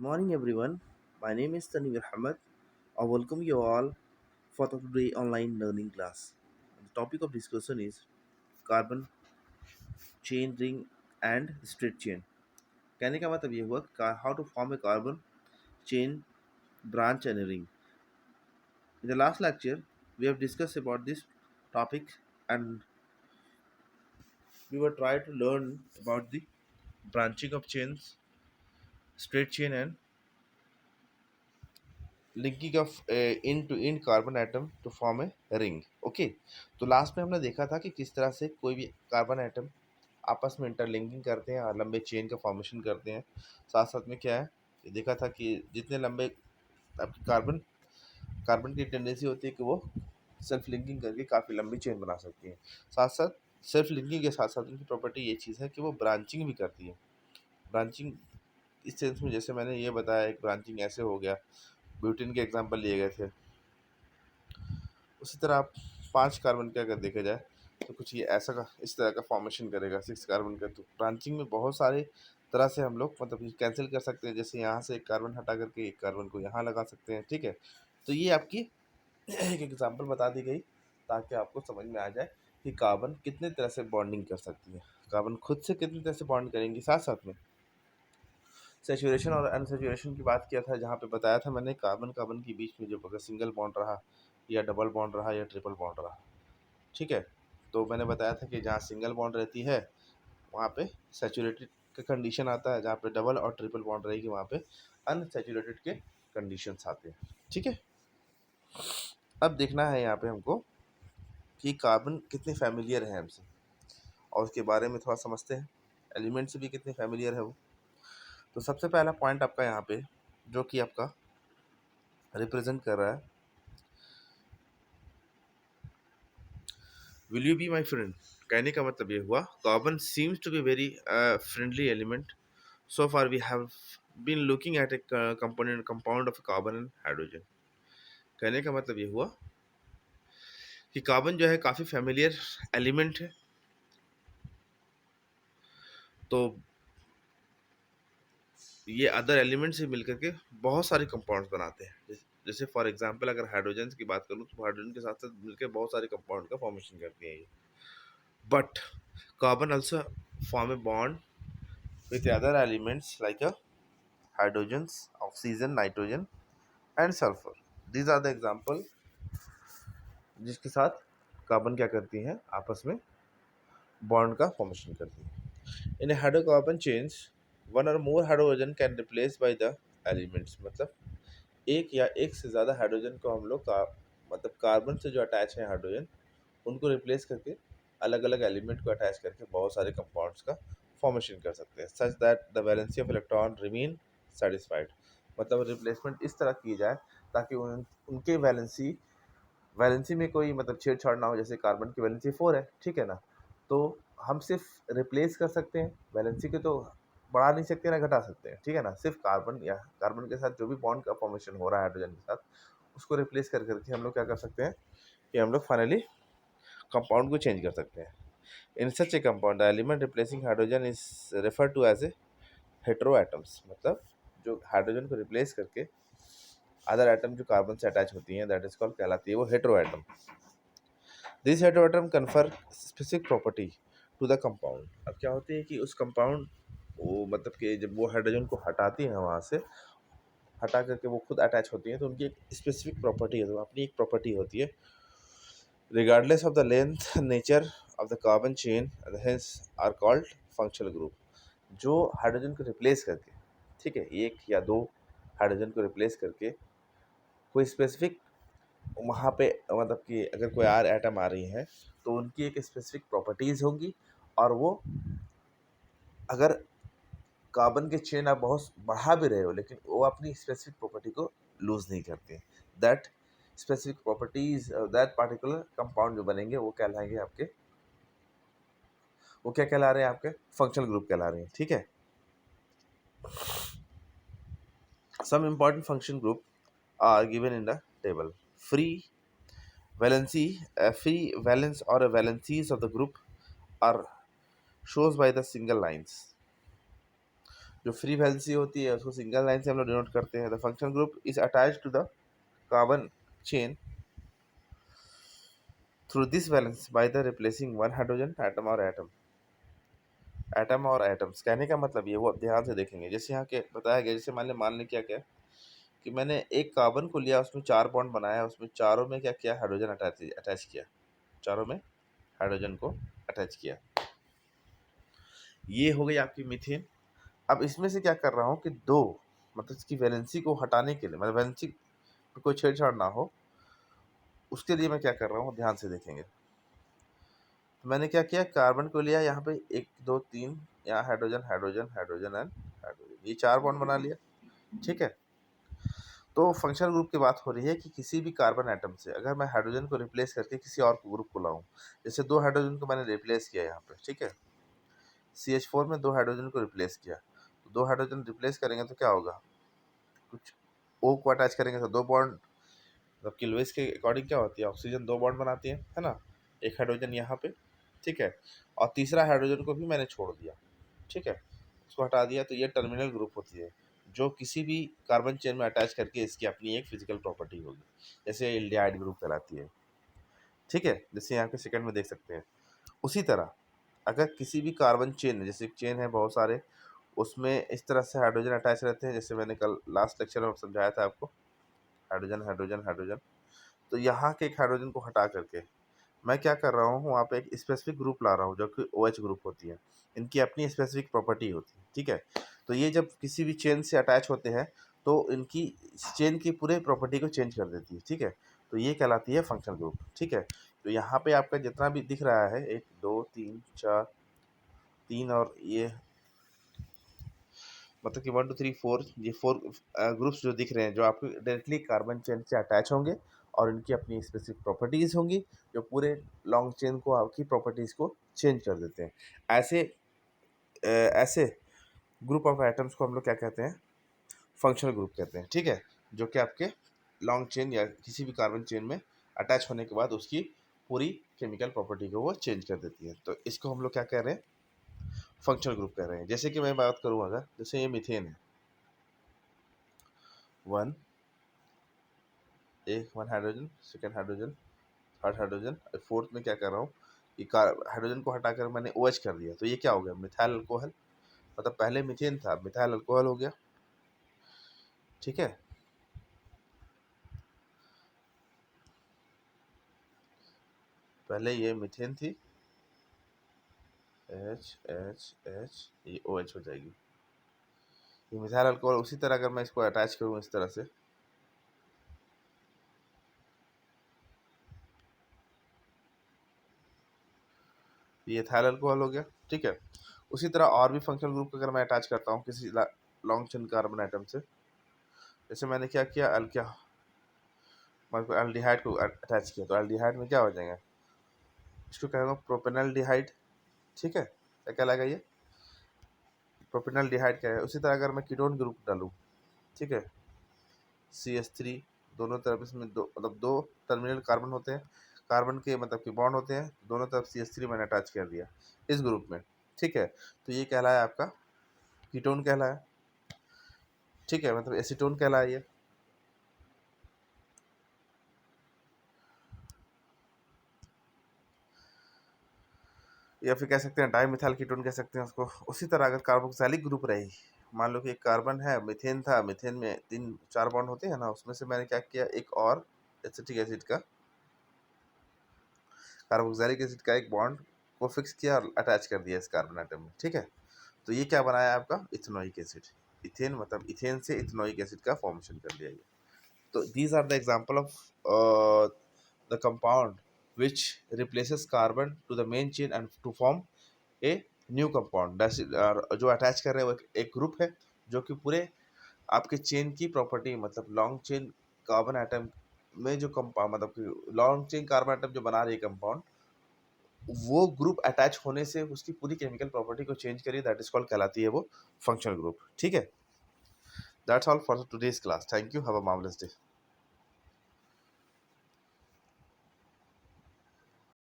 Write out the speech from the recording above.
Morning, everyone. My name is Tanvir Ahmed. I welcome you all for the today online learning class. The topic of discussion is carbon chain ring and straight chain. कहने का मतलब ये हुआ how to form a carbon chain branch and a ring. In the last lecture, we have discussed about this topic and we were trying to learn about the branching of chains, straight chain and linking of in to in carbon atom to form a ring. Okay, तो last में हमने देखा था कि किस तरह से कोई भी कार्बन एटम आपस में इंटरलिंकिंग करते हैं और लंबे चेन का फॉर्मेशन करते हैं। साथ साथ में क्या है, ये देखा था कि जितने लंबे आपकी कार्बन कार्बन की टेंडेंसी होती है कि वो सेल्फ लिंकिंग करके काफ़ी लंबी चेन बना सकती है। साथ साथ सेल्फ लिंकिंग के साथ साथ उनकी प्रॉपर्टी ये चीज़ है कि वो ब्रांचिंग भी करती है। ब्रांचिंग इस सेंस में, जैसे मैंने ये बताया, एक ब्रांचिंग ऐसे हो गया, ब्यूटेन के एग्जांपल लिए गए थे, उसी तरह आप 5 कार्बन का अगर देखा जाए तो कुछ ये ऐसा का इस तरह का फॉर्मेशन करेगा 6 कार्बन का। तो ब्रांचिंग में बहुत सारे तरह से हम लोग मतलब कैंसिल कर सकते हैं, जैसे यहाँ से एक कार्बन हटा करके एक कार्बन को यहाँ लगा सकते हैं। ठीक है, तो ये आपकी एक एग्जांपल बता दी गई ताकि आपको समझ में आ जाए कि कार्बन कितने तरह से बॉन्डिंग कर सकती है, कार्बन खुद से कितनी तरह से बॉन्ड करेंगी। साथ साथ में सेचुरेशन और अनसेचुरेशन की बात किया था, जहाँ पे बताया था मैंने कार्बन कार्बन के बीच में जो अगर सिंगल बॉन्ड रहा या डबल बॉन्ड रहा या ट्रिपल बॉन्ड रहा। ठीक है, तो मैंने बताया था कि जहाँ सिंगल बॉन्ड रहती है वहाँ पे सैचुरेटेड का कंडीशन आता है, जहाँ पे डबल और ट्रिपल बॉन्ड रहेगी वहाँ पे अनसैचुरेटेड के कंडीशंस आते हैं। ठीक है, अब देखना है यहाँ पे हमको कि कार्बन कितने फैमिलियर है हमसे और उसके बारे में थोड़ा समझते हैं, एलिमेंट से भी कितने फैमिलियर है वो। तो सबसे पहला पॉइंट आपका यहाँ पे जो कि आपका रिप्रेजेंट कर रहा है, will you be my friend. कहने का मतलब ये हुआ carbon seems to be very friendly element. So far we have been looking at a component compound of carbon and hydrogen. कहने का मतलब ये हुआ कि कार्बन जो है काफ़ी फेमिलियर एलिमेंट है। तो ये अदर एलिमेंट से मिलकर के बहुत सारे कंपाउंड्स बनाते हैं। जैसे फॉर एग्जांपल अगर हाइड्रोजन की बात करूँ तो हाइड्रोजन के साथ साथ मिलकर बहुत सारे कंपाउंड का फॉर्मेशन करती है ये। But carbon also form a bond with other elements like a hydrogens, oxygen, nitrogen and sulfur. These are the example जिसके साथ कार्बन क्या करती हैं, आपस में बॉन्ड का फॉर्मेशन करती है। इन हाइड्रोकार्बन चेन्स वन और more hydrogen can replace by the elements. मतलब एक या एक से ज़्यादा हाइड्रोजन को हम लोग का मतलब कार्बन से जो अटैच है हाइड्रोजन उनको रिप्लेस करके अलग अलग एलिमेंट को अटैच करके बहुत सारे कंपाउंड्स का फॉर्मेशन कर सकते हैं, such that the valency of electron remain satisfied. मतलब रिप्लेसमेंट इस तरह की जाए ताकि उनके वैलेंसी में कोई मतलब छेड़छाड़ ना हो। जैसे कार्बन की वैलेंसी 4 है, ठीक है ना, तो हम सिर्फ रिप्लेस कर सकते हैं, वैलेंसी के तो बढ़ा नहीं सकते ना घटा सकते हैं। ठीक है ना, सिर्फ कार्बन या कार्बन के साथ जो भी बॉन्ड का फॉर्मेशन हो रहा है हाइड्रोजन के साथ उसको रिप्लेस कर करके हम लोग क्या कर सकते हैं कि हम लोग फाइनली कंपाउंड को चेंज कर सकते हैं। In such a compound the element replacing hydrogen is refer to as a hetero atoms. मतलब जो हाइड्रोजन को रिप्लेस करके अदर एटम जो कार्बन से अटैच होती हैं दैट इज कॉल्ड कहलाती है वो hetero atom. This hetero atom confer specific property to the compound. अब क्या होती है कि उस कंपाउंड वो मतलब कि जब वो हाइड्रोजन को हटाती हैं वहाँ से हटा करके वो खुद अटैच होती हैं तो उनकी एक स्पेसिफिक प्रॉपर्टी है, तो अपनी एक प्रॉपर्टी होती है regardless of the length nature of the carbon chain hence are called functional group। जो हाइड्रोजन को रिप्लेस करके, ठीक है, एक या दो हाइड्रोजन को रिप्लेस करके कोई स्पेसिफिक वहाँ पे मतलब कि अगर कोई आर एटम आ रही है तो उनकी एक स्पेसिफिक प्रॉपर्टीज़ होंगी और वो अगर कार्बन के चेन आप बहुत बढ़ा भी रहे हो लेकिन वो अपनी स्पेसिफिक प्रॉपर्टी को लूज़ नहीं करते। That specific properties that particular compound जो बनेंगे वो कहलाएंगे आपके, वो क्या कहला रहे हैं आपके फंक्शनल ग्रुप कहला रहे हैं। ठीक है, some important function group are given in the table. Free valency free valence or a valencies of the group are shows by the single lines। जो फ्री वैलेंसी होती है उसको सिंगल लाइन से हम लोग डिनोट करते हैं। The functional group is attached to the carbon chain through this valence by the replacing one hydrogen atom or atom or atoms. कहने का मतलब ये, वो आप ध्यान से देखेंगे, जैसे यहाँ के बताया गया, जैसे मान लें क्या क्या कि मैंने एक कार्बन को लिया, उसमें 4 बॉन्ड बनाया, उसमें चारों में क्या किया, हाइड्रोजन अटैच किया, चारों में हाइड्रोजन को अटैच किया। ये हो गई आपकी मीथेन। अब इसमें से क्या कर रहा हूँ कि दो, मतलब इसकी वैलेंसी को हटाने के लिए, मतलब वैलेंसी पे कोई छेड़छाड़ ना हो, उसके लिए मैं क्या कर रहा हूँ, ध्यान से देखेंगे। तो मैंने क्या किया, कार्बन को लिया, यहाँ पे 1 2 3, यहाँ hydrogen hydrogen hydrogen and hydrogen, ये 4 बॉन्ड बना लिया। ठीक है, तो फंक्शनल ग्रुप की बात हो रही है कि किसी भी कार्बन एटम से अगर मैं हाइड्रोजन को रिप्लेस करके किसी और ग्रुप को लाऊं, जैसे 2 हाइड्रोजन को मैंने रिप्लेस किया यहाँ पे, ठीक है, CH4 में 2 हाइड्रोजन को रिप्लेस किया, तो 2 हाइड्रोजन रिप्लेस करेंगे तो क्या होगा, कुछ O को अटैच करेंगे तो 2 बॉन्ड, मतलब कि लुईस के अकॉर्डिंग क्या होती है, ऑक्सीजन 2 बॉन्ड बनाती है ना, एक हाइड्रोजन यहाँ पे, ठीक है, और तीसरा हाइड्रोजन को भी मैंने छोड़ दिया, ठीक है, उसको हटा दिया, तो ये टर्मिनल ग्रुप होती है, जो किसी भी कार्बन चेन में अटैच करके इसकी अपनी एक फिजिकल प्रॉपर्टी होगी, जैसे एल्डिहाइड ग्रुप कहलाती है। ठीक है, जैसे यहाँ के सेकंड में देख सकते हैं। उसी तरह अगर किसी भी कार्बन चेन, जैसे चेन है बहुत सारे, उसमें इस तरह से हाइड्रोजन अटैच रहते हैं, जैसे मैंने कल लास्ट लेक्चर में समझाया था आपको, हाइड्रोजन हाइड्रोजन हाइड्रोजन, तो यहाँ के एक हाइड्रोजन को हटा करके मैं क्या कर रहा हूँ, वहाँ पे एक स्पेसिफिक ग्रुप ला रहा हूँ जो कि OH ग्रुप होती है, इनकी अपनी स्पेसिफिक प्रॉपर्टी होती है। ठीक है, तो ये जब किसी भी चेन से अटैच होते हैं तो इनकी चेन की पूरे प्रॉपर्टी को चेंज कर देती है। ठीक है, तो ये कहलाती है फंक्शनल ग्रुप। ठीक है, तो यहाँ पे आपका जितना भी दिख रहा है, 1 2 3 4 3 और ये, मतलब कि 1 2 3 4, ये 4 ग्रुप्स जो दिख रहे हैं, जो आपको डायरेक्टली कार्बन चेन से अटैच होंगे और इनकी अपनी स्पेसिफिक प्रॉपर्टीज़ होंगी, जो पूरे लॉन्ग चेन को, आपकी प्रॉपर्टीज़ को चेंज कर देते हैं। ऐसे ग्रुप ऑफ एटम्स को हम लोग क्या कहते हैं, फंक्शनल ग्रुप कहते हैं। ठीक है, जो कि आपके लॉन्ग चेन या किसी भी कार्बन चेन में अटैच होने के बाद उसकी पूरी केमिकल प्रॉपर्टी को वो चेंज कर देती है, तो इसको हम लोग क्या कह रहे हैं, फंक्शनल ग्रुप कह रहे हैं। जैसे कि मैं बात करूँ, अगर जैसे ये मीथेन है, one one hydrogen, second hydrogen, third hydrogen, fourth में क्या कर रहा हूँ कि हाइड्रोजन को हटाकर मैंने OH कर दिया, तो ये क्या हो गया, मिथाइल अल्कोहल, मतलब पहले मीथेन था, मिथाइल अल्कोहल हो गया। ठीक है, पहले ये मीथेन थी, H ये OH हो जाएगी, ये मिथाइल अल्कोहल। उसी तरह अगर मैं इसको अटैच करूँ इस तरह से, ये इथाइल अल्कोहल हो गया। ठीक है, उसी तरह और भी फंक्शनल ग्रुप को अगर मैं अटैच करता हूँ किसी लॉन्ग चेन कार्बन आइटम से, जैसे मैंने क्या किया, एल्डिहाइड को अटैच किया, तो एल्डिहाइड में क्या हो जाएगा, इसको कहेंगे प्रोपेनल्डिहाइड। ठीक है, क्या कहलाएगा ये, प्रोपेनल्डिहाइड क्या है। उसी तरह अगर मैं कीटोन ग्रुप डालूँ, ठीक है, CH3, दोनों तरफ इसमें दो, मतलब 2 टर्मिनल कार्बन होते हैं, कार्बन के मतलब कि बॉन्ड होते हैं, दोनों तरफ CH3 मैंने अटैच कर दिया इस ग्रुप में। ठीक है, तो ये कहलाया आपका कीटोन कहलाया। ठीक है, मतलब एसीटोन कहलाया ये। या फिर कह सकते हैं डाइमिथाइल कीटोन कह सकते हैं उसको। उसी तरह अगर कार्बोक्सिलिक ग्रुप रही, मान लो कि एक कार्बन है, मीथेन था, मीथेन में 3 4 बॉन्ड होते हैं ना, उसमें से मैंने क्या किया, एक और एसिटिक एसिड का, कार्बोक्सिलिक एसिड का एक बॉन्ड को फिक्स किया और अटैच कर दिया इस कार्बन आइटम में। ठीक है, तो ये क्या बनाया आपका, इथेनोइक एसिड। इथेन मतलब इथेन से इथेनोइक एसिड का फॉर्मेशन कर लिया ये। तो these are the example of the compound which replaces carbon to the main chain and to form a new compound, जो अटैच कर रहे हैं वो एक ग्रुप है, जो कि पूरे आपके चेन की प्रॉपर्टी, मतलब लॉन्ग चेन कार्बन आइटम में जो कंपाउंड, मतलब कि लॉन्ग चेन कार्बन आइटम जो बना रही है कंपाउंड, वो ग्रुप अटैच होने से उसकी पूरी केमिकल प्रॉपर्टी को चेंज करिए, दैट इज कॉल्ड, कहलाती है वो फंक्शनल ग्रुप। ठीक है, that's all for today's class, thank you, have a marvellous day.